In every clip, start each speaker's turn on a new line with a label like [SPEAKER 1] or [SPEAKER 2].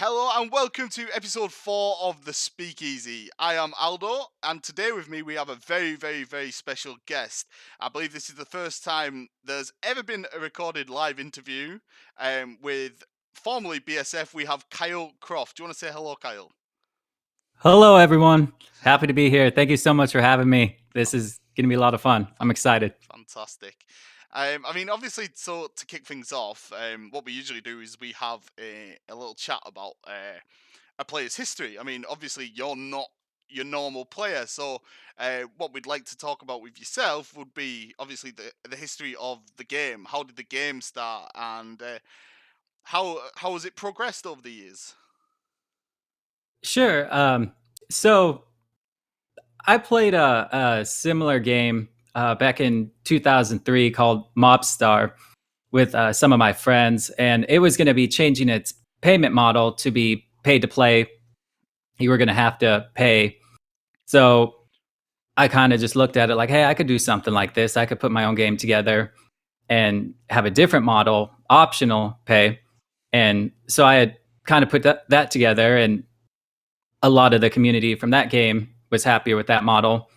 [SPEAKER 1] Hello and welcome to episode 4 of The Speakeasy. I am Aldo, and today with me we have a very special guest. I believe this is the first time there's ever been a recorded live interview with formerly BSF. We have Kylekroff. Do you want to say hello, Kyle?
[SPEAKER 2] Hello, everyone. Happy to be here. Thank you so much for having me. This is going to be a lot of fun. I'm excited.
[SPEAKER 1] Fantastic. Obviously, so to kick things off, what we usually do is we have a little chat about a player's history. I mean, obviously, you're not your normal player, so what we'd like to talk about with yourself would be obviously the history of the game. How did the game start, and how has it progressed over the years?
[SPEAKER 2] Sure. So I played a similar game back in 2003 called Mobstar with some of my friends, and it was going to be changing its payment model to be paid to play. You were going to have to pay. So I kind of just looked at it like, hey, I could do something like this. I could put my own game together and have a different model, optional pay. And so I had kind of put that together, and a lot of the community from that game was happier with that model.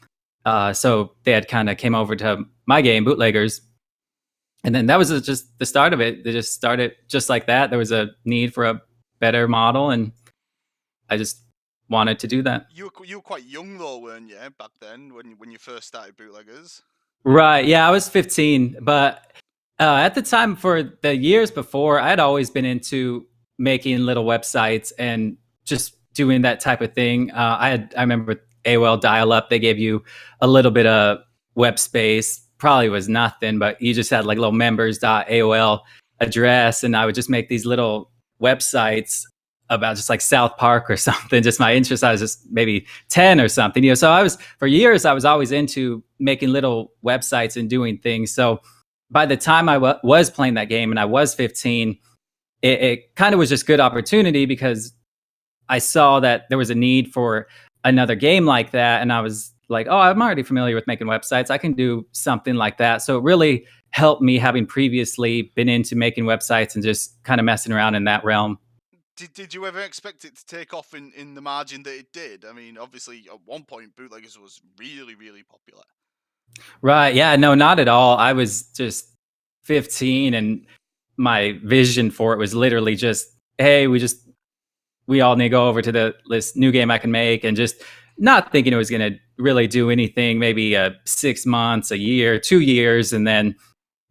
[SPEAKER 2] So they had kind of came over to my game, Bootleggers, and then that was just the start of it. They just started just like that. There was a need for a better model, and I just wanted to do that.
[SPEAKER 1] You were quite young though, weren't you, back then when you first started Bootleggers?
[SPEAKER 2] Right? Yeah, I was 15, but at the time, for the years before, I had always been into making little websites and just doing that type of thing. I remember with AOL dial-up, they gave you a little bit of web space. Probably was nothing, but you just had like little members.aol address, and I would just make these little websites about just like South Park or something. Just my interest, I was just maybe 10 or something. So I was, for years, I was always into making little websites and doing things. So by the time I was playing that game and I was 15, it kind of was just good opportunity because I saw that there was a need for another game like that. And I was like, oh, I'm already familiar with making websites. I can do something like that. So it really helped me, having previously been into making websites and just kind of messing around in that realm.
[SPEAKER 1] Did you ever expect it to take off in the margin that it did? I mean, obviously, at one point, Bootleggers was really popular.
[SPEAKER 2] Right. Yeah. No, not at all. I was just 15, and my vision for it was literally just, hey, we all need to go over to this new game I can make, and just not thinking it was going to really do anything, maybe 6 months, a year, 2 years. And then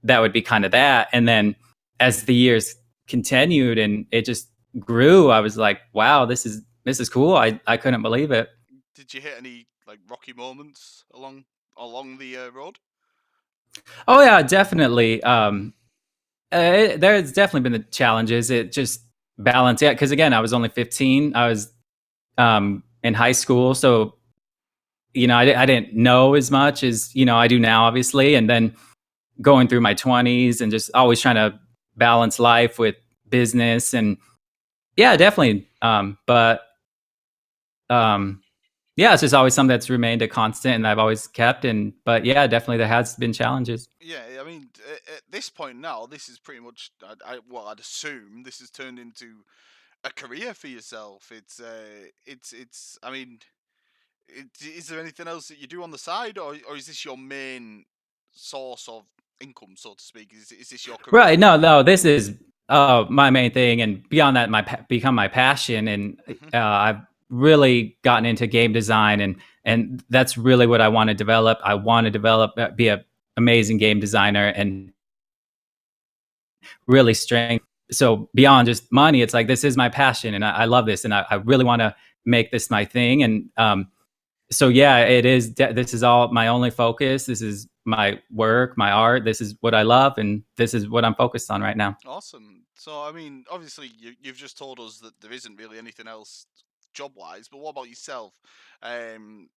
[SPEAKER 2] that would be kind of that. And then as the years continued and it just grew, I was like, wow, this is cool. I couldn't believe it.
[SPEAKER 1] Did you hit any like rocky moments along the road?
[SPEAKER 2] Oh yeah, definitely. There's definitely been the challenges. It just balance. Yeah, because again, I was only 15. I was in high school, so I didn't know as much as I do now, obviously. And then going through my 20s and just always trying to balance life with business, and yeah, definitely. But yeah, it's just always something that's remained a constant, and I've always kept. And but yeah, definitely there has been challenges.
[SPEAKER 1] Yeah, I mean, at this point now, this is pretty much. I'd assume this has turned into a career for yourself. It's. I mean, is there anything else that you do on the side, or is this your main source of income, so to speak? Is this your career?
[SPEAKER 2] Right? No. This is my main thing, and beyond that, become my passion. And
[SPEAKER 1] Hmm.
[SPEAKER 2] I've really gotten into game design, and that's really what I want to develop. I want to develop, be a amazing game designer, and really strength. So beyond just money, it's like this is my passion, and I love this, and I really want to make this my thing. And so yeah, it is. This is all my only focus. This is my work, my art. This is what I love, and this is what I'm focused on right now.
[SPEAKER 1] Awesome. So, I mean, obviously, you've just told us that there isn't really anything else job wise, but what about yourself? Um,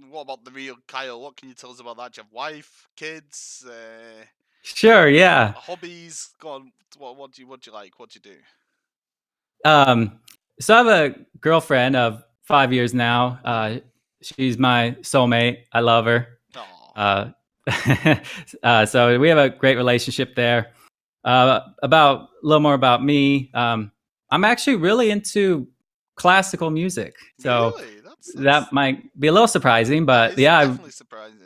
[SPEAKER 1] what about the real Kyle? What can you tell us about that? Do you have wife, kids,
[SPEAKER 2] Sure. Yeah.
[SPEAKER 1] hobbies? Go on. What do you like? What do you do?
[SPEAKER 2] Um, so I have a girlfriend of 5 years now. She's my soulmate. I love her.
[SPEAKER 1] Oh,
[SPEAKER 2] Uh, so we have a great relationship there. About a little more about me. I'm actually really into classical music. So
[SPEAKER 1] Really? That's
[SPEAKER 2] that might be a little surprising,
[SPEAKER 1] that
[SPEAKER 2] but
[SPEAKER 1] is
[SPEAKER 2] yeah,
[SPEAKER 1] definitely surprising.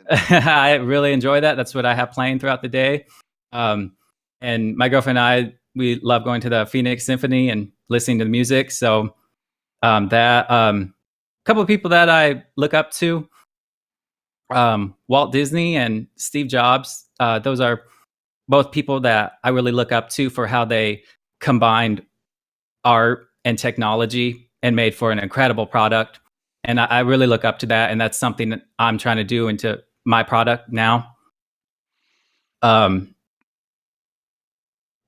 [SPEAKER 2] I really enjoy that. That's what I have playing throughout the day. Um, and my girlfriend and I, we love going to the Phoenix Symphony and listening to the music. So that a couple of people that I look up to, Walt Disney and Steve Jobs. Those are both people that I really look up to for how they combined art and technology and made for an incredible product. And I really look up to that, and that's something that I'm trying to do into my product now. Um,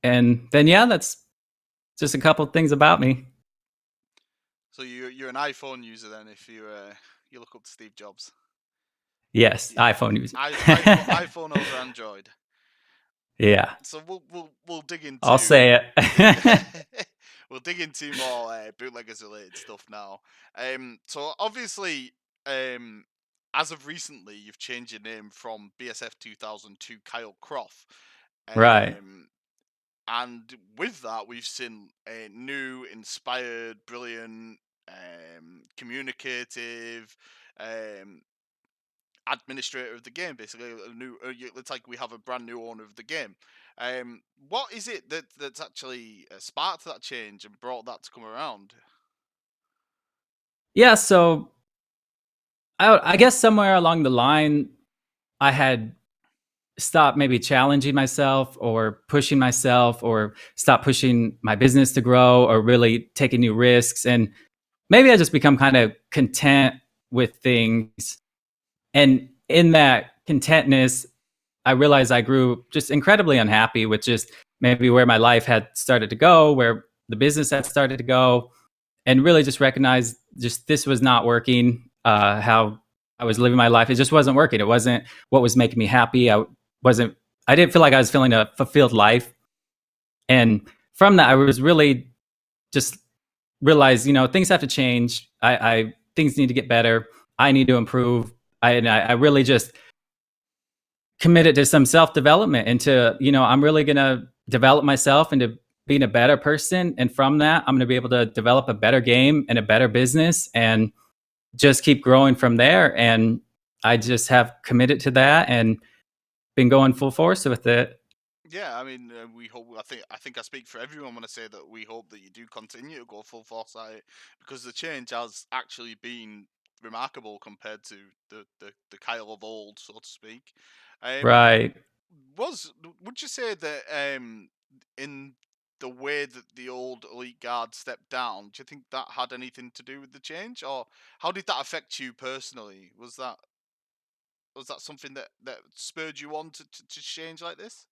[SPEAKER 2] and then yeah, that's just a couple of things about me.
[SPEAKER 1] So you're an iPhone user then, if you look up to Steve Jobs.
[SPEAKER 2] Yes,
[SPEAKER 1] Yeah,
[SPEAKER 2] iPhone user.
[SPEAKER 1] iPhone over Android.
[SPEAKER 2] Yeah,
[SPEAKER 1] So we'll dig
[SPEAKER 2] I'll
[SPEAKER 1] into
[SPEAKER 2] say it.
[SPEAKER 1] we'll dig into more bootleggers related stuff now. So obviously, as of recently, you've changed your name from BSF 2000 to Kylekroff.
[SPEAKER 2] Right.
[SPEAKER 1] Um, and with that, we've seen a new, inspired, brilliant, communicative, um, administrator of the game. Basically, it's like we have a brand new owner of the game. What is it that's actually sparked that change and brought that to come around?
[SPEAKER 2] Yeah. So I guess somewhere along the line, I had stopped maybe challenging myself or pushing myself or stop pushing my business to grow or really taking new risks. And maybe I just become kind of content with things. And in that contentness, I realized I grew just incredibly unhappy with just maybe where my life had started to go, where the business had started to go, and really just recognized just this was not working. How I was living my life, it just wasn't working. It wasn't what was making me happy. Wasn't. I didn't feel like I was feeling a fulfilled life, and from that, I was really just realized, things have to change. I things need to get better. I need to improve. I really just committed to some self development into, I'm really going to develop myself into being a better person. And from that, I'm going to be able to develop a better game and a better business and just keep growing from there. And I just have committed to that and been going full force with it.
[SPEAKER 1] Yeah, I mean, we hope. I think I speak for everyone when I say that we hope that you do continue to go full force at it, because the change has actually been remarkable compared to the Kyle of old, so to speak. Um,
[SPEAKER 2] Right.
[SPEAKER 1] was would you say that in the way that the old elite guard stepped down, do you think that had anything to do with the change, or how did that affect you personally? Was that something that spurred you on to change like this?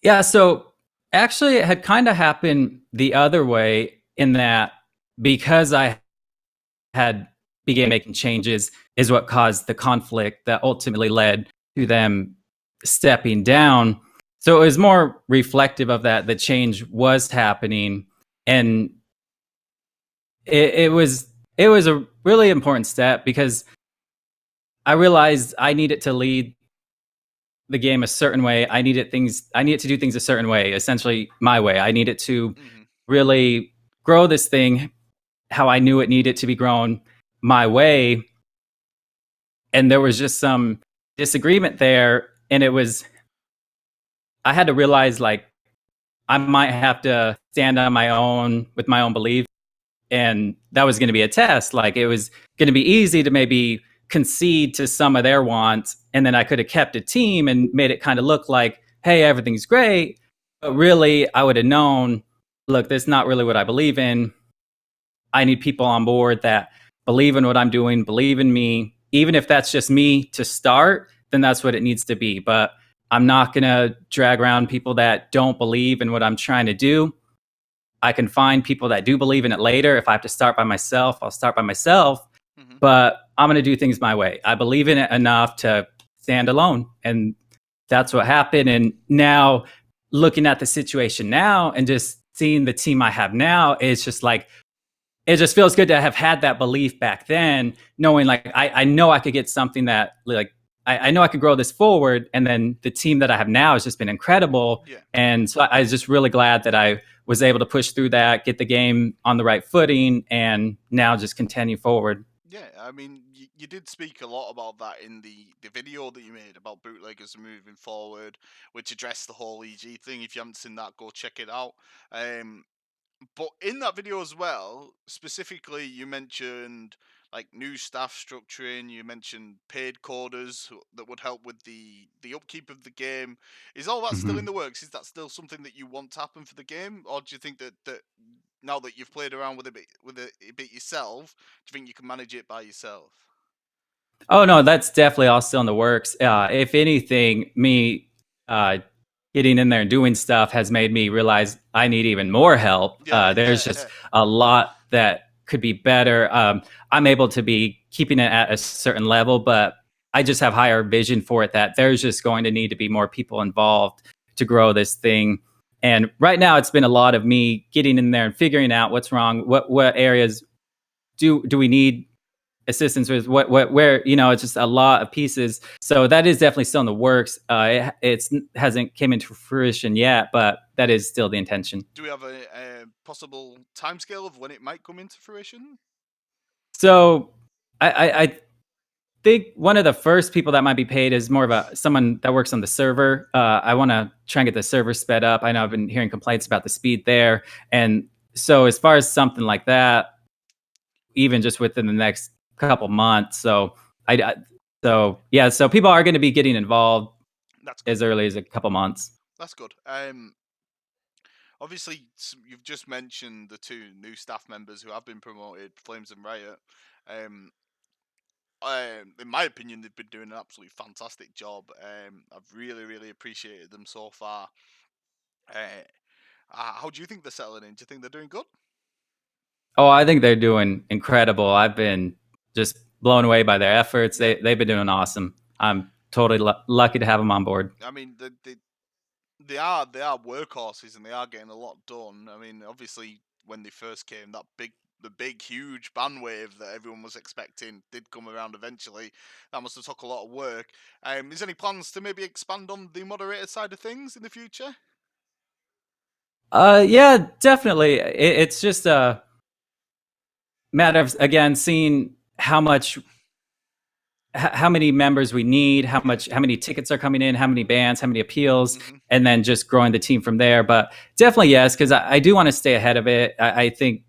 [SPEAKER 2] Yeah. So actually, it had kind of happened the other way in that because I had began making changes is what caused the conflict that ultimately led to them stepping down. So it was more reflective of that. The change was happening, and it was a really important step because I realized I needed to lead the game a certain way. I needed to do things a certain way, essentially my way. I needed to
[SPEAKER 1] Hmm.
[SPEAKER 2] really grow this thing how I knew it needed to be grown my way. And there was just some disagreement there. And I had to realize like I might have to stand on my own with my own beliefs. And that was going to be a test. Like it was going to be easy to maybe concede to some of their wants. And then I could have kept a team and made it kind of look like, hey, everything's great. But really, I would have known, look, that's not really what I believe in. I need people on board that believe in what I'm doing, believe in me. Even if that's just me to start, then that's what it needs to be. But I'm not going to drag around people that don't believe in what I'm trying to do. I can find people that do believe in it later. If I have to start by myself, I'll start by myself.
[SPEAKER 1] Hmm.
[SPEAKER 2] But I'm going to do things my way. I believe in it enough to stand alone. And that's what happened. And now looking at the situation now and just seeing the team I have now, it's just like, it just feels good to have had that belief back then, knowing like I know I could get something that like I know I could grow this forward. And then the team that I have now has just been incredible.
[SPEAKER 1] Yeah.
[SPEAKER 2] And so I was just really glad that I was able to push through that, get the game on the right footing, and now just continue forward.
[SPEAKER 1] Yeah, I mean, you did speak a lot about that in the video that you made about bootleggers moving forward, which addressed the whole EG thing. If you haven't seen that, go check it out. Um, but in that video as well, specifically, you mentioned like new staff structuring. You mentioned paid coders that would help with the upkeep of the game. Is all that still in
[SPEAKER 2] Mhm.
[SPEAKER 1] the works? Is that still something that you want to happen for the game, or do you think that now that you've played around with it a bit yourself, do you think you can manage it by yourself?
[SPEAKER 2] Oh no, that's definitely all still in the works. If anything, me uh, getting in there and doing stuff has made me realize I need even more help.
[SPEAKER 1] Yeah,
[SPEAKER 2] There's just a lot that could be better. I'm able to be keeping it at a certain level, but I just have higher vision for it that there's just going to need to be more people involved to grow this thing. And right now, it's been a lot of me getting in there and figuring out what's wrong, what areas do we need assistance with, what where, it's just a lot of pieces. So that is definitely still in the works. It's hasn't came into fruition yet, but that is still the intention.
[SPEAKER 1] do we have a possible timescale of when it might come into fruition?
[SPEAKER 2] So I think one of the first people that might be paid is more of a someone that works on the server. I want to try and get the server sped up. I know I've been hearing complaints about the speed there, and so as far as something like that, even just within the next couple months. I so yeah, so people are going to be getting involved
[SPEAKER 1] That's good.
[SPEAKER 2] as early as a couple months.
[SPEAKER 1] That's good. Obviously, you've just mentioned the two new staff members who have been promoted, Flames and Riot. Um, in my opinion, they've been doing an absolutely fantastic job. I've really appreciated them so far. Uh, how do you think they're settling in? Do you think they're doing good?
[SPEAKER 2] Oh, I think they're doing incredible. I've been just blown away by their efforts.
[SPEAKER 1] Yeah,
[SPEAKER 2] They've been doing awesome. I'm totally lucky to have them on board.
[SPEAKER 1] I mean, they are workhorses and they are getting a lot done. I mean, obviously when they first came, the big huge ban wave that everyone was expecting did come around eventually. That must have took a lot of work. Is there any plans to maybe expand on the moderator side of things in the future?
[SPEAKER 2] Yeah, definitely. It's just a matter of again seeing how many members we need,
[SPEAKER 1] Yeah.
[SPEAKER 2] how many tickets are coming in, how many bans, how many appeals,
[SPEAKER 1] Hmm.
[SPEAKER 2] and then just growing the team from there. But definitely yes, because I do want to stay ahead of it. I think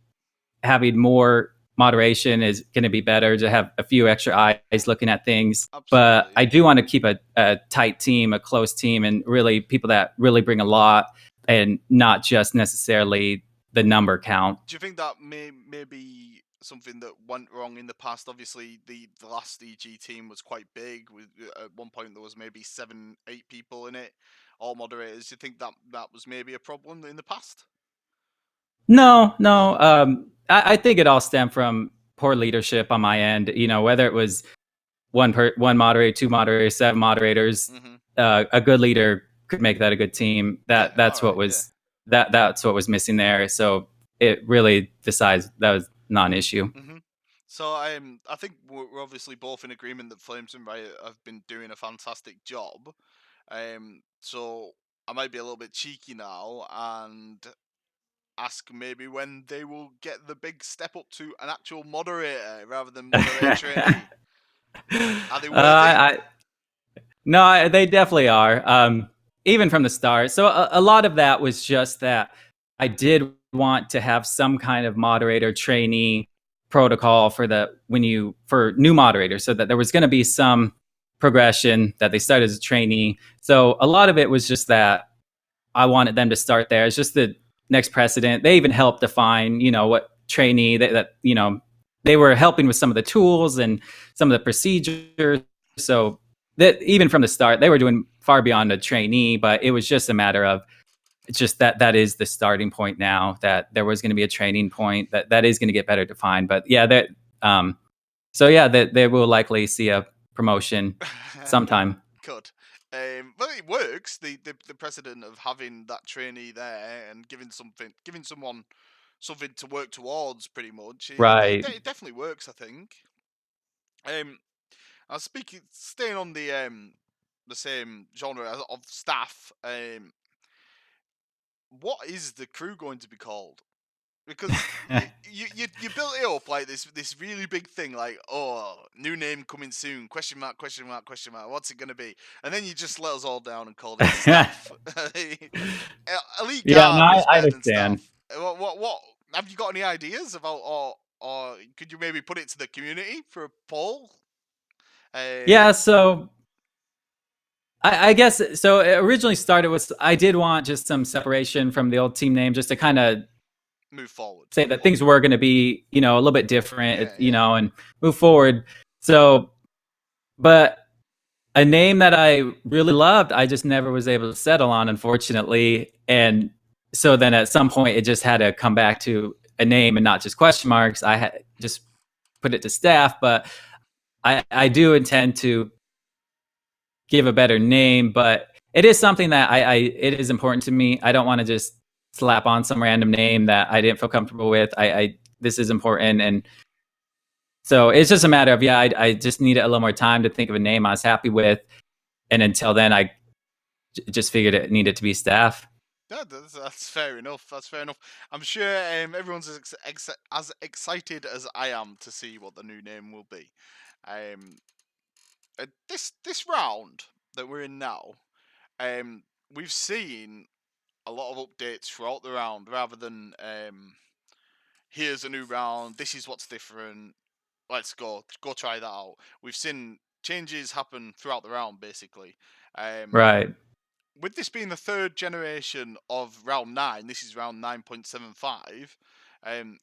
[SPEAKER 2] having more moderation is going to be better to have a few extra eyes looking at things. But
[SPEAKER 1] Absolutely.
[SPEAKER 2] I do want to keep a tight team, a close team, and really people that really bring a lot and not just necessarily the number count.
[SPEAKER 1] Do you think that may be something that went wrong in the past? Obviously, the last EG team was quite big. With at one point there was maybe 7, 8 people in it, all moderators. Do you think that that was maybe a problem in the past?
[SPEAKER 2] No,
[SPEAKER 1] No.
[SPEAKER 2] no. I think it all stemmed from poor leadership on my end. Whether it was one moderator, two moderators, seven moderators.
[SPEAKER 1] Hmm.
[SPEAKER 2] A good leader could make that a good team.
[SPEAKER 1] Yeah. All
[SPEAKER 2] That's what
[SPEAKER 1] right. Yeah.
[SPEAKER 2] was that's what was missing there. So it really decides that was not an issue.
[SPEAKER 1] Hmm. So I think we're obviously both in agreement that Flames and Riot have been doing a fantastic job. So I might be a little bit cheeky now and ask maybe when they will get the big step up to an actual moderator rather than moderator trainee. Are they worthy?
[SPEAKER 2] I No, they definitely are. Even from the start. So a lot of that was just that I did want to have some kind of moderator trainee protocol for new moderators, so that there was going to be some progression that they started as a trainee. So a lot of it was just that I wanted them to start there. It's just the next precedent. They even helped define, what trainee they were helping with some of the tools and some of the procedures. So that even from the start, they were doing far beyond a trainee, but it was just a matter of it's just that is the starting point now, that there was going to be a training point that is going to get better defined. But yeah, so yeah, that they will likely see a promotion sometime.
[SPEAKER 1] Good. Well, it works. The precedent of having that trainee there and giving someone something to work towards, pretty much.
[SPEAKER 2] Right.
[SPEAKER 1] It definitely works. I think. Um, I was staying on the same genre of staff. what is the crew going to be called? Because you built it up like this really big thing, like, oh, new name coming soon, question mark, question mark, question mark, what's it gonna be? And then you just let us all down and called it staff. Elite
[SPEAKER 2] Yeah, no,
[SPEAKER 1] Guard is
[SPEAKER 2] I
[SPEAKER 1] better than
[SPEAKER 2] understand.
[SPEAKER 1] staff. What have you got any ideas about, or could you maybe put it to the community for a poll?
[SPEAKER 2] Yeah,
[SPEAKER 1] Um,
[SPEAKER 2] so I guess so. It originally started with I did want just some separation from the old team name, just to kind of
[SPEAKER 1] Move forward.
[SPEAKER 2] say that things were going to be, a little bit different,
[SPEAKER 1] Yeah, yeah,
[SPEAKER 2] and move forward. So, but a name that I really loved, I just never was able to settle on, unfortunately. And so then at some point, it just had to come back to a name and not just question marks. I had just put it to staff, but I do intend to give a better name, but it is something that it is important to me. I don't want to just slap on some random name that I didn't feel comfortable with. This is important, and so it's just a matter of I just needed a little more time to think of a name I was happy with, and until then, I just figured it needed to be staff.
[SPEAKER 1] yeah. That's fair enough. That's fair enough. I'm sure everyone's as excited as I am to see what the new name will be. Um, this round that we're in now, um, we've seen a lot of updates throughout the round, rather than here's a new round. This is what's different. Let's go try that out. We've seen changes happen throughout the round, basically. Um,
[SPEAKER 2] Right.
[SPEAKER 1] with this being the third generation of round 9, this is round 9.75.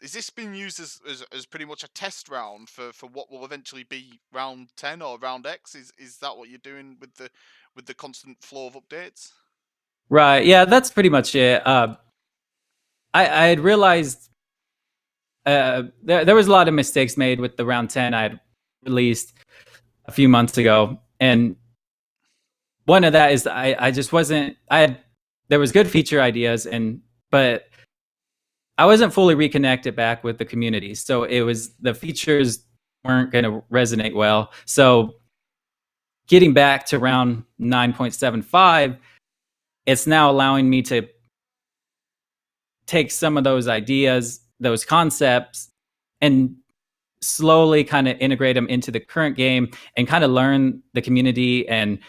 [SPEAKER 1] Is this being used as pretty much a test round for what will eventually be round 10 or round X? Is that what you're doing with the constant flow of updates?
[SPEAKER 2] Right. Yeah, that's pretty much it. I had realized there was a lot of mistakes made with the round 10 I had released a few months ago, and one of that is I just wasn't I had there was good feature ideas, and but I wasn't fully reconnected back with the community, so it was the features weren't going to resonate well. So getting back to round 9.75, it's now allowing me to take some of those ideas, those concepts, and slowly kind of integrate them into the current game and kind of learn the community and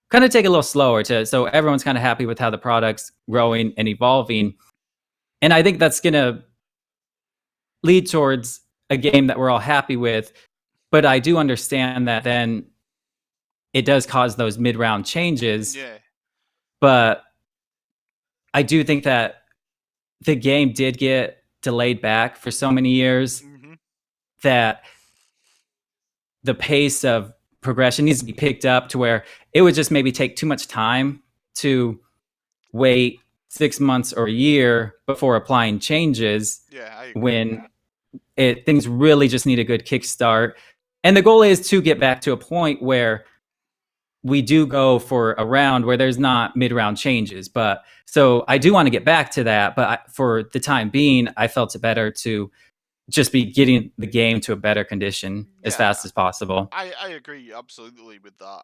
[SPEAKER 2] kind of take it a little slower to so everyone's kind of happy with how the product's
[SPEAKER 1] Mm,
[SPEAKER 2] growing and evolving. And I think that's going to lead towards a game that we're all happy with. But I do understand that then it does cause those mid-round changes.
[SPEAKER 1] yeah.
[SPEAKER 2] But I do think that the game did get delayed back for so many years
[SPEAKER 1] Hmm.
[SPEAKER 2] that the pace of progression needs to be picked up to where it would just maybe take too much time to wait 6 months or a year before applying changes
[SPEAKER 1] Yeah, I agree.
[SPEAKER 2] when things really just need a good kickstart. And the goal is to get back to a point where we do go for a round where there's not mid-round changes. But so I do want to get back to that. But for the time being, I felt it better to just be getting the game to a better condition as
[SPEAKER 1] Yeah,
[SPEAKER 2] fast as possible.
[SPEAKER 1] I agree absolutely with that.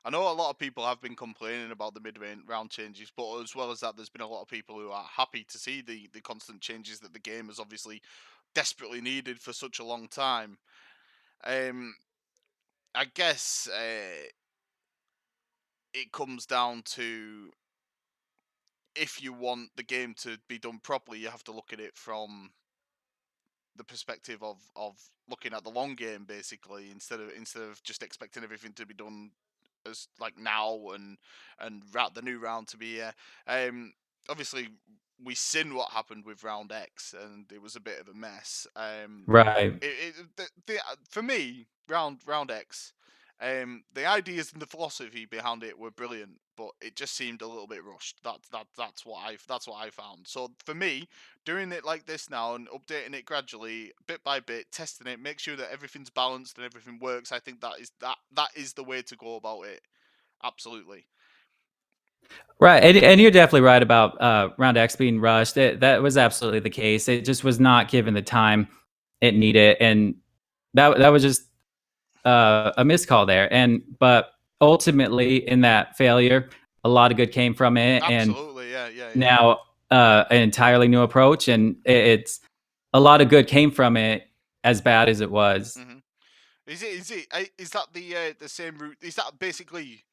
[SPEAKER 1] I know a lot of people have been complaining about the mid round changes, but as well as that, there's been a lot of people who are happy to see the constant changes that the game has obviously desperately needed for such a long time. Um, I guess it comes down to, if you want the game to be done properly, you have to look at it from the perspective of looking at the long game, basically, instead of just expecting everything to be done as like now, and the new round to be here. Obviously, we seen what happened with round X, and it was a bit of a mess.
[SPEAKER 2] Right.
[SPEAKER 1] For me, round X, the ideas and the philosophy behind it were brilliant, but it just seemed a little bit rushed. That's what I found. So for me, doing it like this now and updating it gradually, bit by bit, testing it, make sure that everything's balanced and everything works. I think that is the way to go about it. Absolutely.
[SPEAKER 2] Right, and you're definitely right about Round X being rushed. That was absolutely the case. It just was not given the time it needed, and that was just a miscall there. And but ultimately, in that failure, a lot of good came from it. And
[SPEAKER 1] Absolutely. Yeah. Yeah. Yeah.
[SPEAKER 2] now an entirely new approach, and it's a lot of good came from it, as bad as it was.
[SPEAKER 1] Hmm. Is that the same route? Is that basically?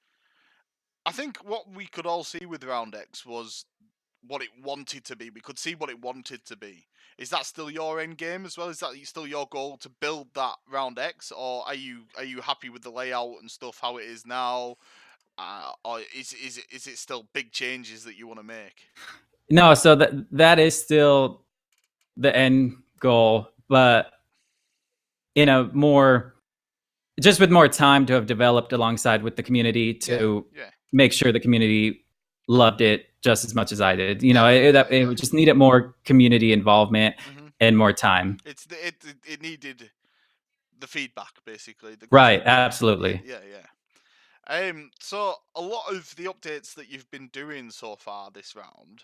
[SPEAKER 1] I think what we could all see with Round X was what it wanted to be. We could see what it wanted to be. Is that still your end game as well? Is that still your goal to build that Round X, or are you happy with the layout and stuff how it is now, or is it still big changes that you want to make?
[SPEAKER 2] No, so that is still the end goal, but in a more just with more time to have developed alongside with the community
[SPEAKER 1] Yeah,
[SPEAKER 2] to
[SPEAKER 1] yeah,
[SPEAKER 2] make sure the community loved it just as much as I did.
[SPEAKER 1] yeah, yeah,
[SPEAKER 2] It
[SPEAKER 1] yeah.
[SPEAKER 2] would just needed more community involvement
[SPEAKER 1] Hmm.
[SPEAKER 2] and more time.
[SPEAKER 1] It needed the feedback basically, the
[SPEAKER 2] Right,
[SPEAKER 1] constructive feedback. Yeah,
[SPEAKER 2] absolutely.
[SPEAKER 1] yeah, yeah. So a lot of the updates that you've been doing so far this round,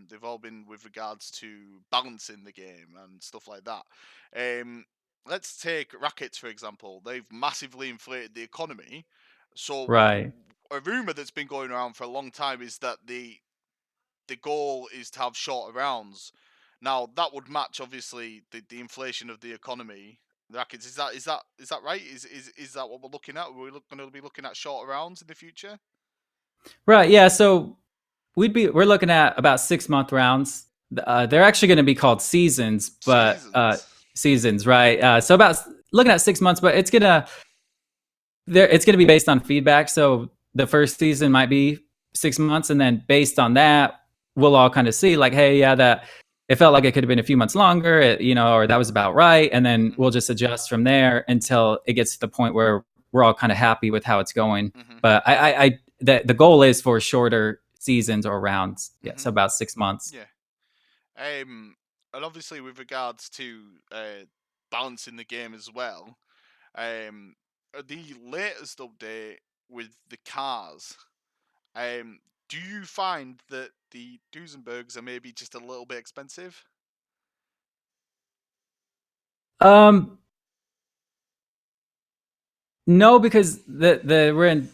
[SPEAKER 1] they've all been with regards to balancing the game and stuff like that. Um, let's take rackets for example. They've massively inflated the economy. So
[SPEAKER 2] Right.
[SPEAKER 1] a rumor that's been going around for a long time is that the goal is to have shorter rounds. Now that would match obviously the inflation of the economy. Rackets, is that right? Is that what we're looking at? We're going to be looking at shorter rounds in the future.
[SPEAKER 2] Right. Yeah. So we're looking at about 6 month rounds. They're actually going to be called seasons, but
[SPEAKER 1] Seasons.
[SPEAKER 2] seasons, right? So about looking at 6 months, but it's gonna be based on feedback. So the first season might be 6 months, and then based on that, we'll all kind of see like, hey, yeah, that it felt like it could have been a few months longer, or that was about right, and then we'll
[SPEAKER 1] Mhm.
[SPEAKER 2] just adjust from there until it gets to the point where we're all kind of happy with how it's going.
[SPEAKER 1] Mhm.
[SPEAKER 2] But the goal is for shorter seasons or rounds. Yeah, so
[SPEAKER 1] Mhm.
[SPEAKER 2] about 6 months.
[SPEAKER 1] Yeah. And obviously with regards to balancing the game as well, um, the latest update with the cars. Um, do you find that the Duesenbergs are maybe just a little bit expensive?
[SPEAKER 2] Um, no, because we're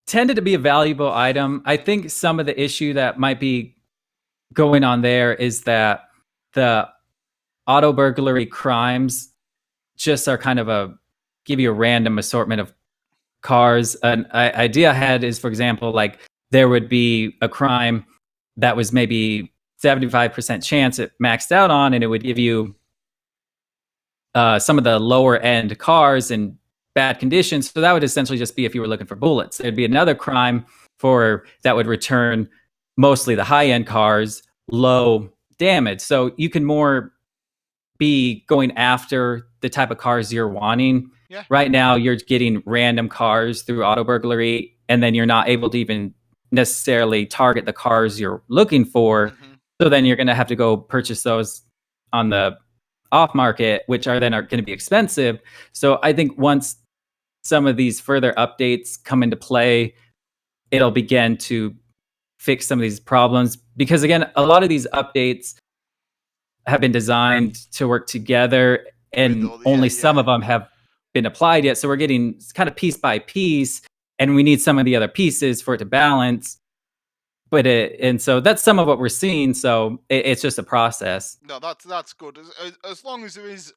[SPEAKER 2] intended to be a valuable item. I
[SPEAKER 1] Mhm.
[SPEAKER 2] think some of the issue that might be going on there is that the auto burglary crimes just are kind of a give you a random assortment of cars. An idea I had is, for example, like there would be a crime that was maybe 75% chance it maxed out on, and it would give you some of the lower end cars in bad conditions. So that would essentially just be if you were looking for bullets. There'd be another crime for that would return mostly the high end cars, low damage. So you can more be going after the type of cars you're wanting.
[SPEAKER 1] Yeah.
[SPEAKER 2] Right now, you're getting random cars through auto burglary, and then you're not able to even necessarily target the cars you're looking for.
[SPEAKER 1] Mhm.
[SPEAKER 2] So then you're going to have to go purchase those on the off market, which are then are going to be expensive. So I think once some of these further updates come into play, it'll begin to fix some of these problems. Because again, a lot of these updates have been designed to work together,
[SPEAKER 1] With
[SPEAKER 2] and
[SPEAKER 1] all, yeah,
[SPEAKER 2] only some
[SPEAKER 1] yeah.
[SPEAKER 2] of them have been applied yet. So we're getting kind of piece by piece, and we need some of the other pieces for it to balance. And so that's some of what we're seeing. So it's just a process.
[SPEAKER 1] No, that's good. As long as there is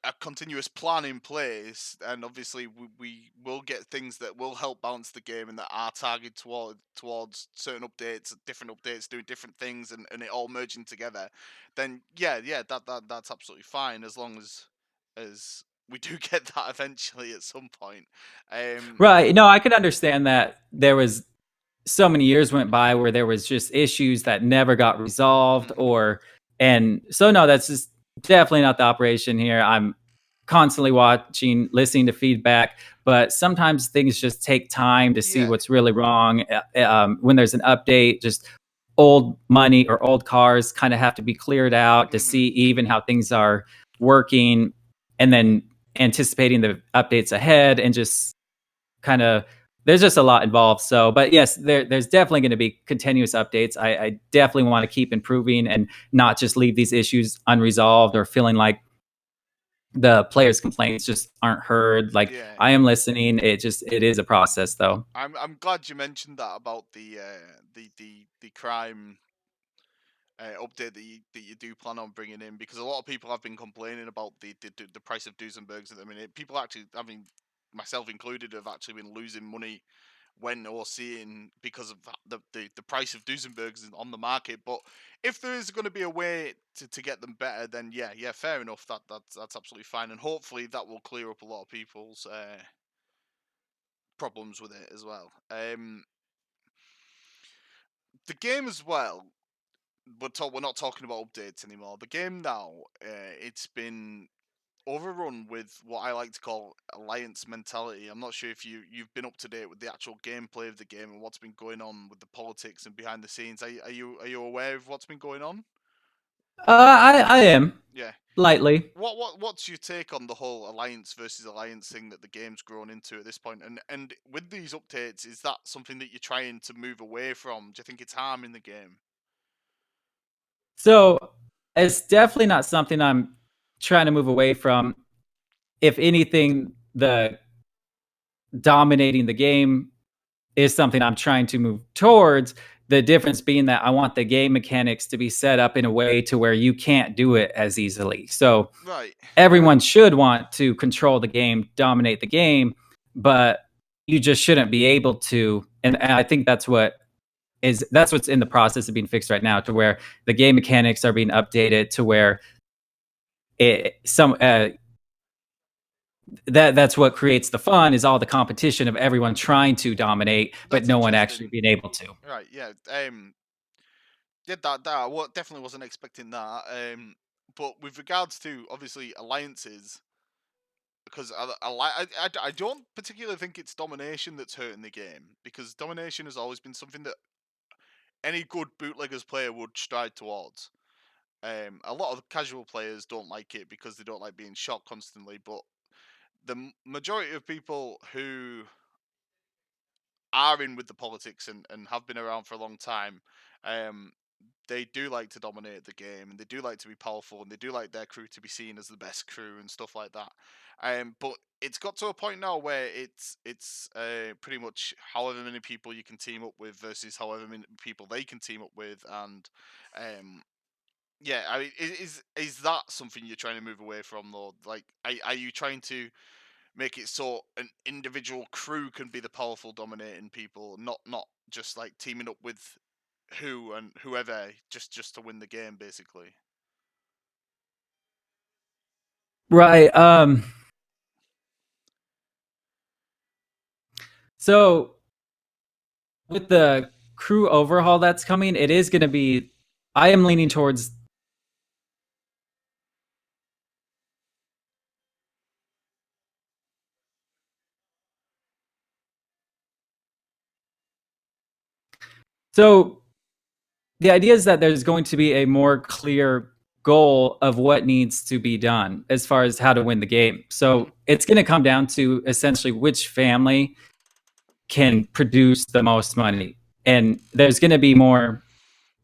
[SPEAKER 1] a continuous plan in place, and obviously we will get things that will help balance the game and that are targeted towards certain updates, different updates doing different things, and it all merging together. Then yeah, that's absolutely fine as long as we do get that eventually at some point. Um,
[SPEAKER 2] Right. No, I could understand that there was so many years went by where there was just issues that never got resolved,
[SPEAKER 1] mhm.
[SPEAKER 2] or and so no, that's just definitely not the operation here. I'm constantly watching, listening to feedback, but sometimes things just take time to see
[SPEAKER 1] Yeah.
[SPEAKER 2] what's really wrong. When there's an update, just old money or old cars kind of have to be cleared out to
[SPEAKER 1] Mhm.
[SPEAKER 2] see even how things are working, and then anticipating the updates ahead, and just kind of there's just a lot involved. So, but yes, there's definitely going to be continuous updates. I definitely want to keep improving and not just leave these issues unresolved or feeling like the players' complaints just aren't heard. Like,
[SPEAKER 1] Yeah.
[SPEAKER 2] I am listening. It is a process though.
[SPEAKER 1] I'm glad you mentioned that about the crime update that you do plan on bringing in, because a lot of people have been complaining about the price of Duesenbergs at the minute. People actually, I mean, myself included, have actually been losing money when or seeing because of the price of Duesenbergs on the market. But if there is going to be a way to get them better, then yeah, fair enough. That's absolutely fine, and hopefully that will clear up a lot of people's problems with it as well. The game as well. We're not talking about updates anymore. The game now, it's been overrun with what I like to call alliance mentality. I'm not sure if you've been up to date with the actual gameplay of the game and what's been going on with the politics and behind the scenes. Are you aware of what's been going on?
[SPEAKER 2] I am
[SPEAKER 1] Yeah.
[SPEAKER 2] lightly.
[SPEAKER 1] What's your take on the whole alliance versus alliance thing that the game's grown into at this point? And with these updates, is that something that you're trying to move away from? Do you think it's harming the game?
[SPEAKER 2] So it's definitely not something I'm trying to move away from. If anything, the dominating the game is something I'm trying to move towards. The difference being that I want the game mechanics to be set up in a way to where you can't do it as easily. So
[SPEAKER 1] Right.
[SPEAKER 2] everyone should want to control the game, dominate the game, but you just shouldn't be able to. And I think that's what's in the process of being fixed right now, to where the game mechanics are being updated to where some that's what creates the fun, is all the competition of everyone trying to dominate, but
[SPEAKER 1] That's
[SPEAKER 2] no one actually
[SPEAKER 1] interesting.
[SPEAKER 2] being able to.
[SPEAKER 1] Right. Yeah. Yeah, definitely wasn't expecting that. But with regards to obviously alliances, because I don't particularly think it's domination that's hurting the game, because domination has always been something that any good bootleggers player would strive towards. A lot of casual players don't like it because they don't like being shot constantly, but the majority of people who are in with the politics and have been around for a long time, um, they do like to dominate the game, and they do like to be powerful, and they do like their crew to be seen as the best crew and stuff like that. But it's got to a point now where it's pretty much however many people you can team up with versus however many people they can team up with, and um, yeah, I mean, is that something you're trying to move away from, though? Like, are you trying to make it so an individual crew can be the powerful dominating people, not just like teaming up with who and whoever just to win the game, basically?
[SPEAKER 2] Right. So with the crew overhaul that's coming, it is going to be. I am leaning towards. So the idea is that there's going to be a more clear goal of what needs to be done as far as how to win the game.
[SPEAKER 1] Hmm.
[SPEAKER 2] So it's going to come down to essentially which family can produce the most money. And there's going to be more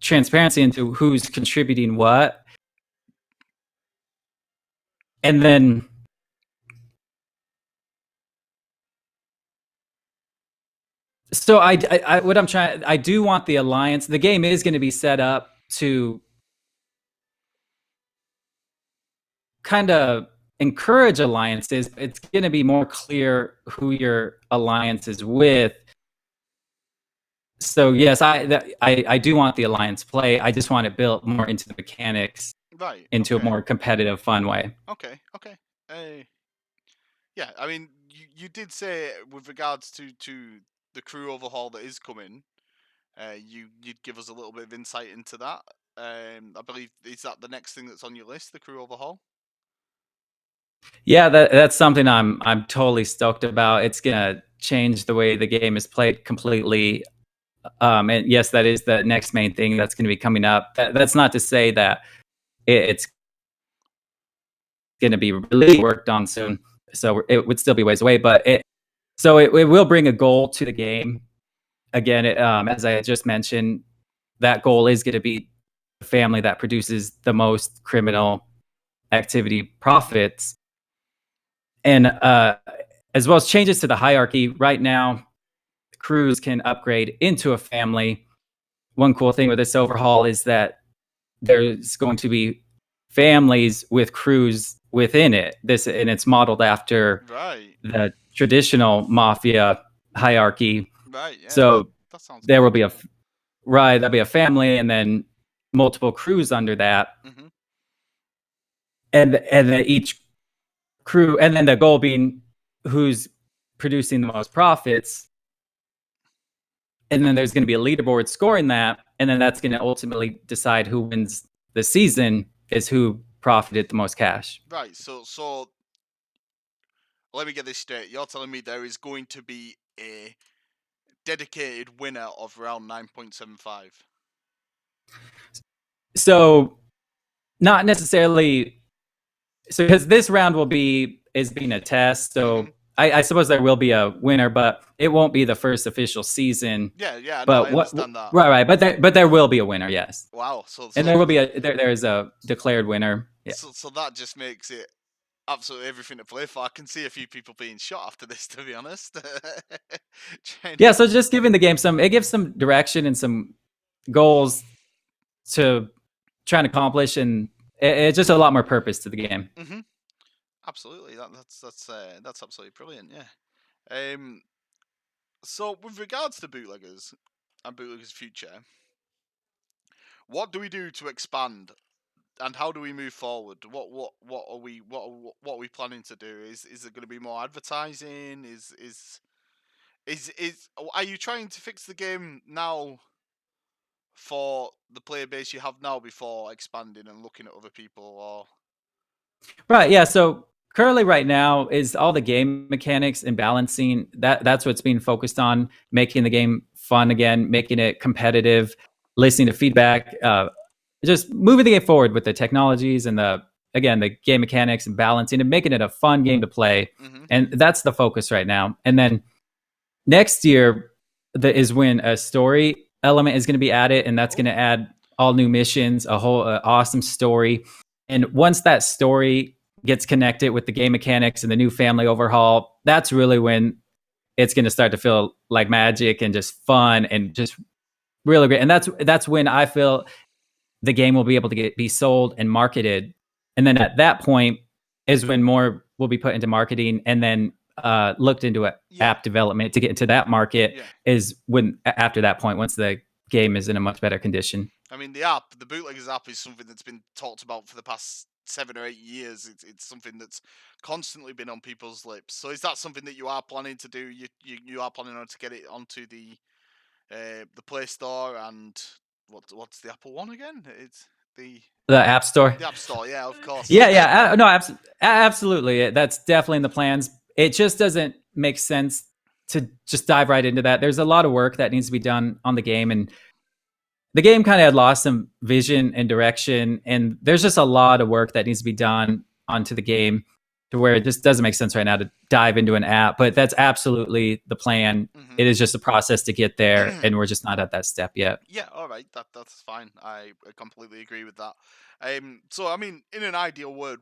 [SPEAKER 2] transparency into who's contributing what. And then, so what I'm trying, I do want the alliance. The game is going to be set up to kind of encourage alliances. It's going to be more clear who your alliance is with. So yes, I do want the alliance play. I just want it built more into the mechanics,
[SPEAKER 1] Right.
[SPEAKER 2] into a
[SPEAKER 1] Okay.
[SPEAKER 2] more competitive, fun way.
[SPEAKER 1] Okay. Okay. Yeah. I mean, you did say with regards to the crew overhaul that is coming, you'd give us a little bit of insight into that. I believe, is that the next thing that's on your list, the crew overhaul?
[SPEAKER 2] Yeah, that's something I'm totally stoked about. It's gonna change the way the game is played completely. And yes, that is the next main thing that's going to be coming up. That's not to say that it's going to be really worked on soon. So it would still be ways away, but it will bring a goal to the game. Again, as I just mentioned, that goal is going to be the family that produces the most criminal activity profits. and as well as changes to the hierarchy. Right now, crews can upgrade into a family. One cool thing with this overhaul is that there's going to be families with crews within it. This and it's modeled after
[SPEAKER 1] Right.
[SPEAKER 2] the traditional mafia hierarchy.
[SPEAKER 1] Right. Yeah.
[SPEAKER 2] So
[SPEAKER 1] That sounds
[SPEAKER 2] there will
[SPEAKER 1] cool.
[SPEAKER 2] be a right, there'll be a family, and then multiple crews under that,
[SPEAKER 1] Mhm.
[SPEAKER 2] and then each crew, and then the goal being who's producing the most profits, and then there's going to be a leaderboard scoring that, and then that's going to ultimately decide who wins the season is who profited the most cash.
[SPEAKER 1] Right. So let me get this straight. You're telling me there is going to be a dedicated winner of round 9.75.
[SPEAKER 2] So not necessarily. So because this round will be is being a test,
[SPEAKER 1] Mhm.
[SPEAKER 2] so I suppose there will be a winner, but it won't be the first official season.
[SPEAKER 1] Yeah. Yeah. No,
[SPEAKER 2] But
[SPEAKER 1] I understand that.
[SPEAKER 2] right, but there will be a winner, yes,
[SPEAKER 1] Wow. So
[SPEAKER 2] and
[SPEAKER 1] so
[SPEAKER 2] there will be there is a declared winner. Yeah.
[SPEAKER 1] so that just makes it absolutely everything to play for. I can see a few people being shot after this, to be honest. Trying
[SPEAKER 2] Yeah,
[SPEAKER 1] to.
[SPEAKER 2] so just giving the game it gives some direction and some goals to try and accomplish, and it's just a lot more purpose to the game.
[SPEAKER 1] Mhm. Absolutely. That's absolutely brilliant. Yeah. Um. So with regards to bootleggers and bootleggers' future, what do we do to expand and how do we move forward? What are we planning to do? Is there going to be more advertising? Is are you trying to fix the game now for the player base you have now before expanding and looking at other people? Or
[SPEAKER 2] Right. Yeah. So currently, right now, is all the game mechanics and balancing. That's what's being focused on, making the game fun again, making it competitive, listening to feedback, just moving the game forward with the technologies and the game mechanics and balancing, and making it a fun game to play.
[SPEAKER 1] hmm
[SPEAKER 2] And that's the focus right now. And then next year is when a story element is going to be added, and that's going to
[SPEAKER 1] oh
[SPEAKER 2] add all new missions, a whole awesome story. And once that story gets connected with the game mechanics and the new family overhaul, that's really when it's going to start to feel like magic and just fun and just really great. And that's when I feel the game will be able to be sold and marketed. And then at that point is when more will be put into marketing, and then looked into
[SPEAKER 1] yeah,
[SPEAKER 2] app development to get into that market
[SPEAKER 1] yeah.
[SPEAKER 2] is when after that point, once the game is in a much better condition.
[SPEAKER 1] I mean, the bootleggers app, is something that's been talked about for the past 7 or 8 years. It's something that's constantly been on people's lips. So, is that something that you are planning to do? You are planning on to get it onto the Play Store and what's the Apple one again? It's
[SPEAKER 2] The App Store.
[SPEAKER 1] the App Store. Yeah, of course.
[SPEAKER 2] Yeah, yeah, no, absolutely. That's definitely in the plans. It just doesn't make sense to just dive right into that. There's a lot of work that needs to be done on the game, and the game kind of had lost some vision and direction, and there's just a lot of work that needs to be done onto the game to where it just doesn't make sense right now to dive into an app. But that's absolutely the plan.
[SPEAKER 1] hmm
[SPEAKER 2] It is just a process to get there, and we're just not at that step yet.
[SPEAKER 1] Yeah, all right, that's fine. I completely agree with that. So I mean, in an ideal world,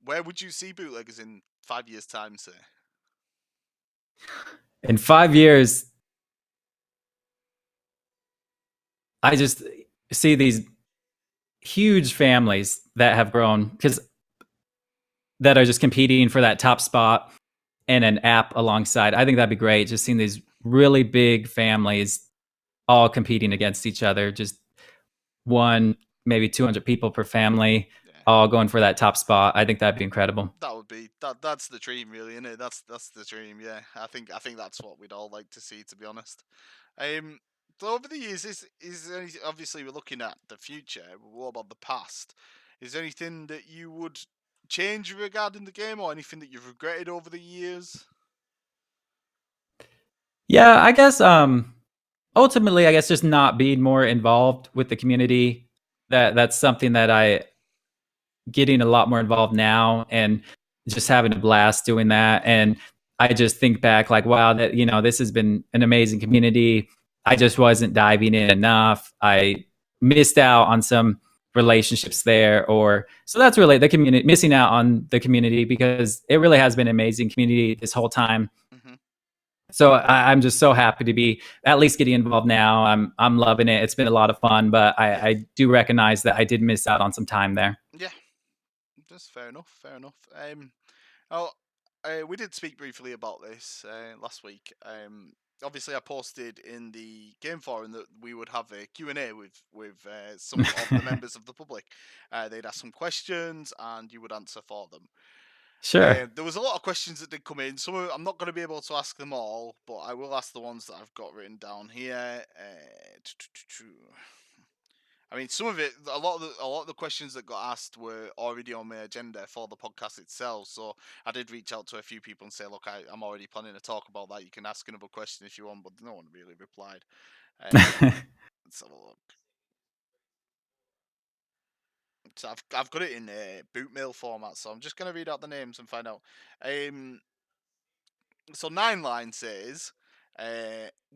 [SPEAKER 1] where would you see bootleggers in 5 years' time? Say,
[SPEAKER 2] In 5 years, I just see these huge families that have grown because that are just competing for that top spot and an app alongside. I think that'd be great. Just seeing these really big families all competing against each other, just one, maybe 200 people per family,
[SPEAKER 1] yeah,
[SPEAKER 2] all going for that top spot. I think that'd be incredible.
[SPEAKER 1] that would be That's the dream, really, isn't it? That's the dream. Yeah, I think that's what we'd all like to see, to be honest. Um, so over the years, is there any, obviously we're looking at the future. But what about the past? Is there anything that you would change regarding the game, or anything that you've regretted over the years?
[SPEAKER 2] Yeah, I guess ultimately I guess just not being more involved with the community. That's something that I getting a lot more involved now, and just having a blast doing that. And I just think back like, wow, that this has been an amazing community. I just wasn't diving in enough. I missed out on some relationships there, or so that's really the community, missing out on the community, because it really has been an amazing community this whole time.
[SPEAKER 1] Hmm.
[SPEAKER 2] So I'm just so happy to be at least getting involved now. I'm loving it. It's been a lot of fun, but
[SPEAKER 1] Yeah,
[SPEAKER 2] I do recognize that I did miss out on some time there.
[SPEAKER 1] yeah, that's fair enough. Fair enough. Oh, we did speak briefly about this last week. Obviously, I posted in the game forum that we would have a Q&A with some of the members of the public. They'd ask some questions, and you would answer for them.
[SPEAKER 2] Sure.
[SPEAKER 1] There was a lot of questions that did come in. I'm not going to be able to ask them all, but I will ask the ones that I've got written down here. I mean, some of it, a lot of the questions that got asked were already on my agenda for the podcast itself. So I did reach out to a few people and say, look, I'm already planning to talk about that. You can ask another question if you want, but no one really replied. Let's have a look. So I've got it in boot mail format, so I'm just gonna read out the names and find out. So Nine Line says,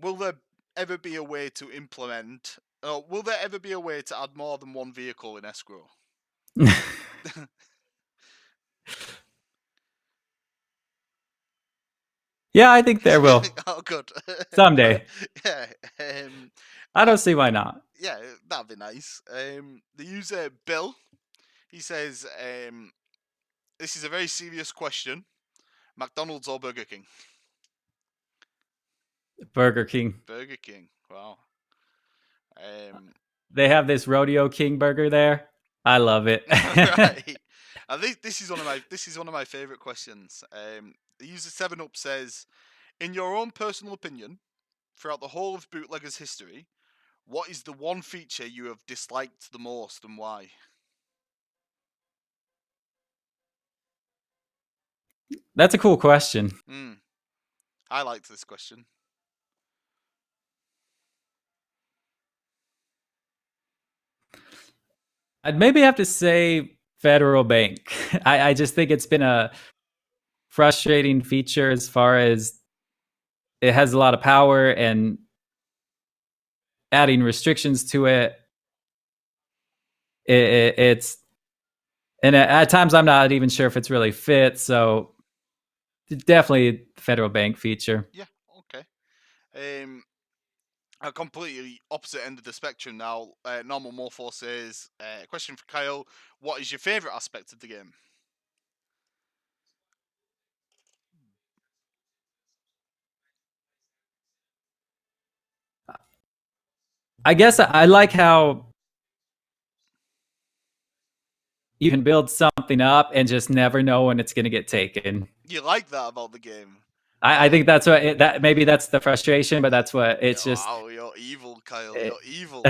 [SPEAKER 1] will there ever be a way to implement? Will there ever be a way to add more than one vehicle in escrow?
[SPEAKER 2] Yeah, I think there will
[SPEAKER 1] Oh, good.
[SPEAKER 2] someday.
[SPEAKER 1] Yeah.
[SPEAKER 2] I don't see why not.
[SPEAKER 1] Yeah, that'd be nice. The user Bill, he says, this is a very serious question. McDonald's or Burger King?
[SPEAKER 2] Burger King.
[SPEAKER 1] Burger King. Wow.
[SPEAKER 2] They have this Rodeo King burger there. I love it.
[SPEAKER 1] Right. This is one of my favorite questions. The user 7up says, in your own personal opinion, throughout the whole of Bootlegger's history, what is the one feature you have disliked the most and why?
[SPEAKER 2] That's a cool question.
[SPEAKER 1] I liked this question.
[SPEAKER 2] I'd maybe have to say Federal Bank. I just think it's been a frustrating feature as far as it has a lot of power, and adding restrictions to it's, and at times I'm not even sure if it's really fit. So definitely Federal Bank feature.
[SPEAKER 1] Yeah, okay. A completely opposite end of the spectrum now. Normal Morpho says, question for Kyle, what is your favourite aspect of the game?
[SPEAKER 2] I guess I like how you can build something up and just never know when it's going to get taken.
[SPEAKER 1] You like that about the game?
[SPEAKER 2] I think that's what that maybe that's the frustration, but that's what it's just.
[SPEAKER 1] Wow, you're evil, Kyle.
[SPEAKER 2] It,
[SPEAKER 1] You're evil.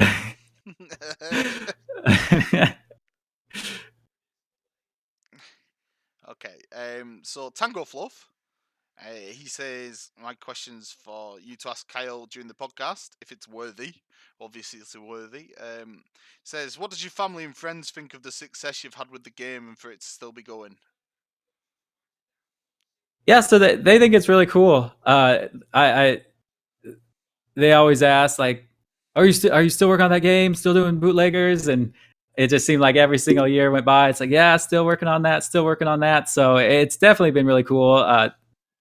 [SPEAKER 1] Okay. So Tango Fluff, he says, my questions for you to ask Kyle during the podcast, if it's worthy. Obviously, it's worthy. Says, what does your family and friends think of the success you've had with the game and for it to still be going?
[SPEAKER 2] Yeah, so they think it's really cool. I they always ask like, are you still working on that game? Still doing bootleggers? And it just seemed like every single year went by. It's like, yeah, still working on that, still working on that. So it's definitely been really cool.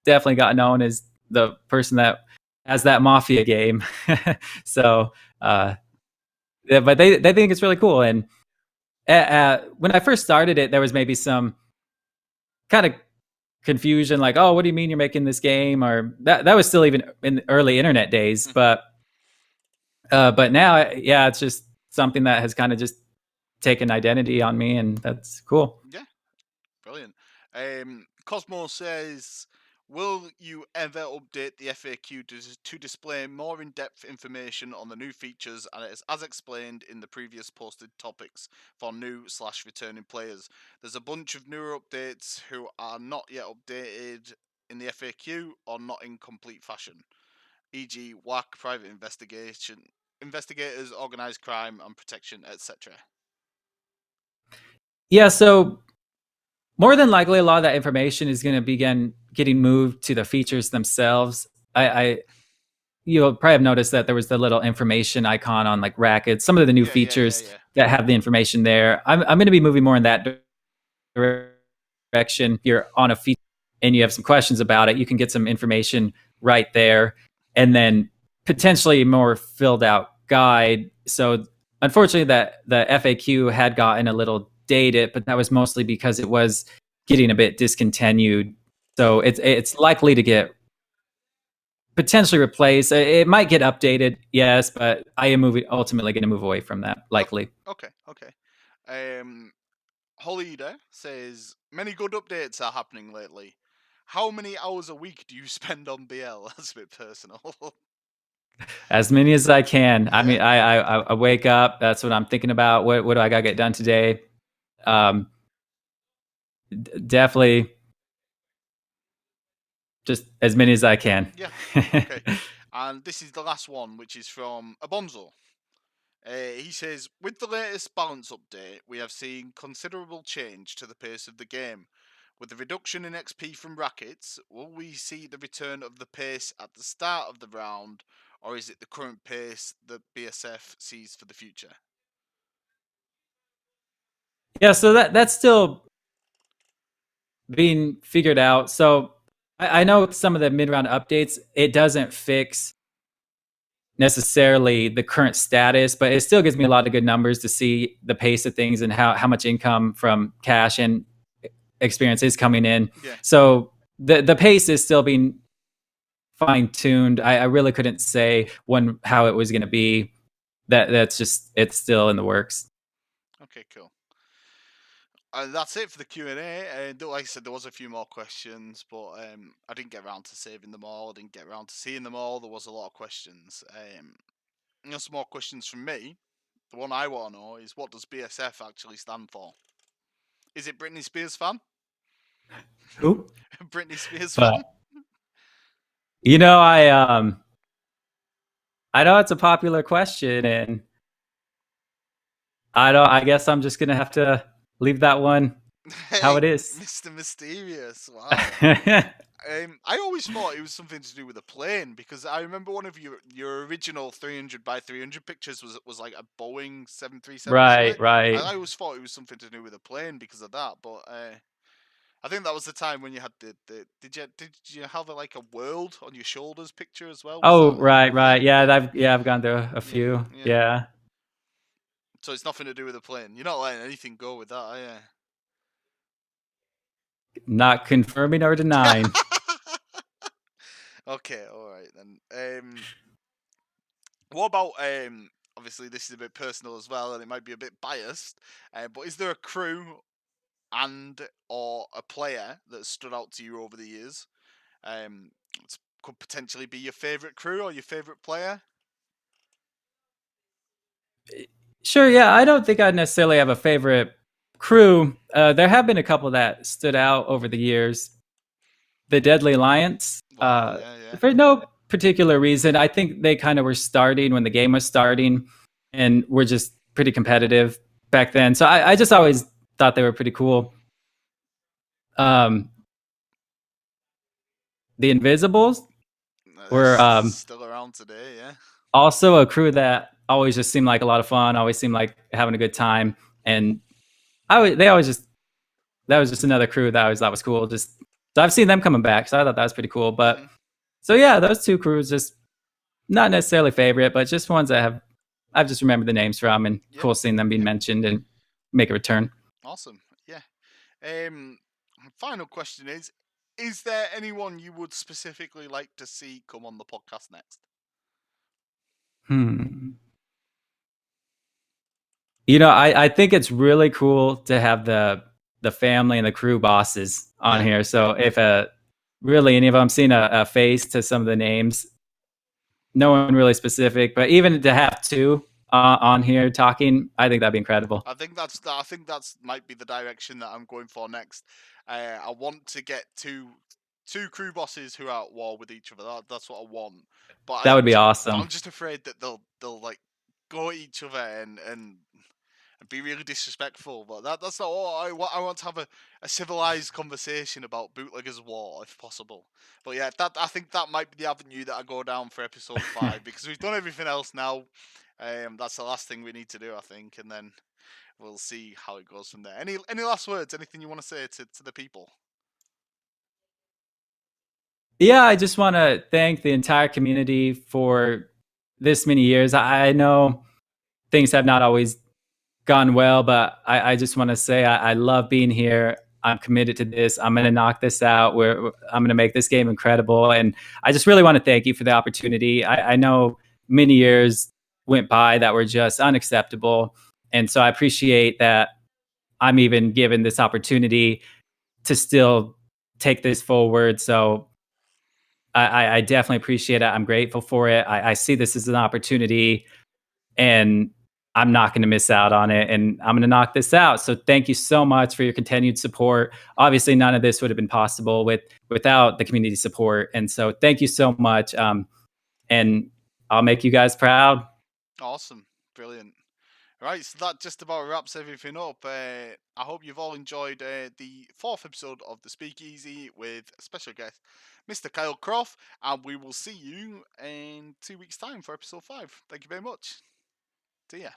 [SPEAKER 2] Definitely got known as the person that has that mafia game. So, yeah, but they think it's really cool. And when I first started it, there was maybe some kind of confusion, like, oh, what do you mean you're making this game? Or that was still even in early internet days. But now, yeah, it's just something that has kind of just taken identity on me, and that's cool.
[SPEAKER 1] Yeah, brilliant. Cosmo says, will you ever update the FAQ to display more in-depth information on the new features and as explained in the previous posted topics for new/returning players? There's a bunch of newer updates who are not yet updated in the FAQ or not in complete fashion, e.g. WAC, private investigators, organised crime and protection, etc.
[SPEAKER 2] Yeah, so more than likely, a lot of that information is going to begin getting moved to the features themselves. You'll probably have noticed that there was the little information icon on like rackets. Some of the new
[SPEAKER 1] Yeah, yeah, yeah,
[SPEAKER 2] features
[SPEAKER 1] yeah.
[SPEAKER 2] that have the information there. I'm going to be moving more in that direction. If you're on a feature and you have some questions about it, you can get some information right there, and then potentially a more filled out guide. So unfortunately, that the FAQ had gotten a little dated, but that was mostly because it was getting a bit discontinued. So it's likely to get potentially replaced. It might get updated, yes, but I am ultimately going to move away from that, likely.
[SPEAKER 1] Okay, okay. Holida says many good updates are happening lately. How many hours a week do you spend on BL? That's a bit personal.
[SPEAKER 2] As many as I can. I
[SPEAKER 1] Yeah.
[SPEAKER 2] mean, I wake up. That's what I'm thinking about. What do I got to get done today? Um, Definitely just as many as I can.
[SPEAKER 1] Yeah. Okay. And this is the last one, which is from Abonzo. He says, with the latest balance update, we have seen considerable change to the pace of the game. With the reduction in XP from rackets, will we see the return of the pace at the start of the round, or is it the current pace that BSF sees for the future?
[SPEAKER 2] Yeah, so that's still being figured out. So I know some of the mid round updates, it doesn't fix necessarily the current status, but it still gives me a lot of good numbers to see the pace of things and how much income from cash and experience is coming in.
[SPEAKER 1] Yeah.
[SPEAKER 2] So the pace is still being fine tuned. I really couldn't say how it was going to be. That's just it's still in the works.
[SPEAKER 1] Okay, cool. And that's it for the Q&A. Like I said, there was a few more questions, but I didn't get around to saving them all. I didn't get around to seeing them all. There was a lot of questions. Some more questions from me. The one I want to know is, what does BSF actually stand for? Is it Britney Spears fan?
[SPEAKER 2] Who?
[SPEAKER 1] Britney Spears
[SPEAKER 2] But
[SPEAKER 1] fan?
[SPEAKER 2] you know, I know it's a popular question, and I don't. I guess I'm just gonna have to leave that one how
[SPEAKER 1] Hey,
[SPEAKER 2] it is.
[SPEAKER 1] Mr. Mysterious. Wow. I always thought it was something to do with a plane, because I remember one of your original 300 by 300 pictures was like a Boeing 737, wasn't
[SPEAKER 2] Right,
[SPEAKER 1] it? And
[SPEAKER 2] right.
[SPEAKER 1] I always thought it was something to do with a plane because of that. But I think that was the time when you had the did you have like a world on your shoulders picture as well? Was
[SPEAKER 2] Oh,
[SPEAKER 1] that
[SPEAKER 2] right,
[SPEAKER 1] yeah,
[SPEAKER 2] right. Yeah,
[SPEAKER 1] yeah,
[SPEAKER 2] I've gone through a
[SPEAKER 1] yeah,
[SPEAKER 2] few.
[SPEAKER 1] yeah?
[SPEAKER 2] Yeah,
[SPEAKER 1] So it's nothing to do with a plane. You're not letting anything go with that, are you?
[SPEAKER 2] not confirming or denying.
[SPEAKER 1] Okay, all right then. What about Obviously, this is a bit personal as well, and it might be a bit biased. But is there a crew and or a player that stood out to you over the years? Could potentially be your favorite crew or your favorite player.
[SPEAKER 2] Sure. Yeah, I don't think I necessarily have a favorite crew. There have been a couple that stood out over the years. The Deadly Alliance,
[SPEAKER 1] Wow, yeah, yeah,
[SPEAKER 2] for no particular reason. I think they kind of were starting when the game was starting, and were just pretty competitive back then. So I just always thought they were pretty cool. Um, the Invisibles
[SPEAKER 1] they're
[SPEAKER 2] were
[SPEAKER 1] still around today. Yeah,
[SPEAKER 2] also a crew that always just seemed like a lot of fun. Always seemed like having a good time, and they always just that was just another crew that I always thought was cool. Just so I've seen them coming back, so I thought that was pretty cool. But
[SPEAKER 1] hmm
[SPEAKER 2] so yeah, those two crews just not necessarily favorite, but just ones that I've just remembered the names from, and
[SPEAKER 1] yeah,
[SPEAKER 2] cool seeing them being
[SPEAKER 1] yeah.
[SPEAKER 2] mentioned and make a return.
[SPEAKER 1] Awesome. Yeah. Um, Final question is there anyone you would specifically like to see come on the podcast next?
[SPEAKER 2] Hmm. You know, I think it's really cool to have the family and the crew bosses on
[SPEAKER 1] Yeah,
[SPEAKER 2] here.
[SPEAKER 1] yeah.
[SPEAKER 2] So if really any of them seen a face to some of the names, no one really specific, but even to have two on here talking, I think that'd be incredible.
[SPEAKER 1] I think that's might be the direction that I'm going for next. I want to get two crew bosses who are at war with each other. That's what I want.
[SPEAKER 2] That would be
[SPEAKER 1] But I'm
[SPEAKER 2] awesome.
[SPEAKER 1] just afraid that they'll like go at each other and be really disrespectful. But that's not what I want. I want to have a civilized conversation about bootleggers war if possible. But yeah, that I think that might be the avenue that I go down for episode 5, because we've done everything else now. That's the last thing we need to do, I think, and then we'll see how it goes from there. Any last words? Anything you want to say to the people?
[SPEAKER 2] Yeah, I just want to thank the entire community for this many years. I know things have not always gone well, but I just want to say I love being here. I'm committed to this. I'm going to knock this out. I'm going to make this game incredible. And I just really want to thank you for the opportunity. I know many years went by that were just unacceptable. And so I appreciate that I'm even given this opportunity to still take this forward. So I definitely appreciate it. I'm grateful for it. I see this as an opportunity, and I'm not going to miss out on it. And I'm going to knock this out. So thank you so much for your continued support. Obviously, none of this would have been possible without the community support. And so thank you so much. And I'll make you guys proud.
[SPEAKER 1] Awesome, brilliant. Right, so that just about wraps everything up. I hope you've all enjoyed the fourth episode of the Speakeasy with special guest Mr. Kylekroff, and we will see you in 2 weeks' time for episode 5. Thank you very much. See ya.